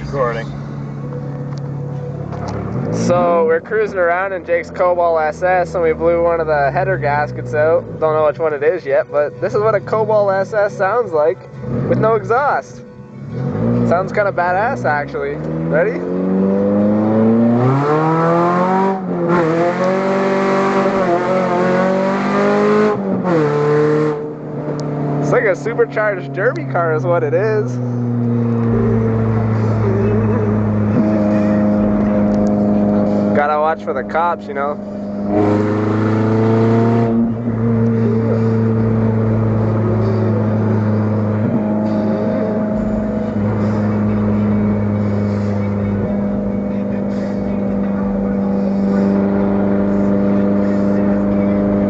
Recording. So we're cruising around in Jake's Cobalt SS and we blew one of the header gaskets out. Don't know which one it is yet, but this is what a Cobalt SS sounds like with no exhaust. Sounds kind of badass actually. Ready? It's like a supercharged derby car is what it is. Gotta watch for the cops, you know.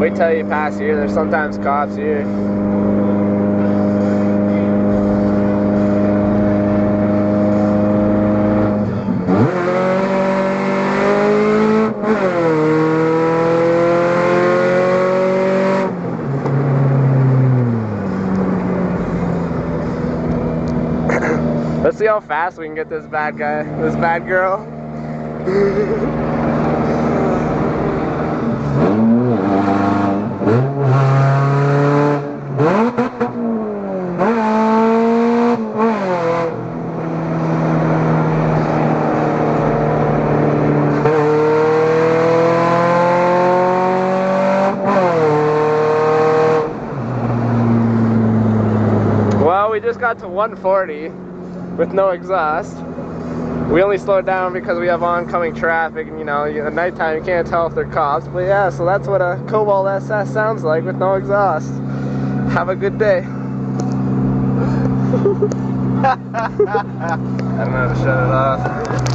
Wait till you pass here, there's sometimes cops here. Let's see how fast we can get this bad guy, this bad girl. Well, we just got to 140. With no exhaust. We only slowed down because we have oncoming traffic, and you know, at nighttime you can't tell if they're cops. But yeah, so that's what a Cobalt SS sounds like with no exhaust. Have a good day. I don't know how to shut it off.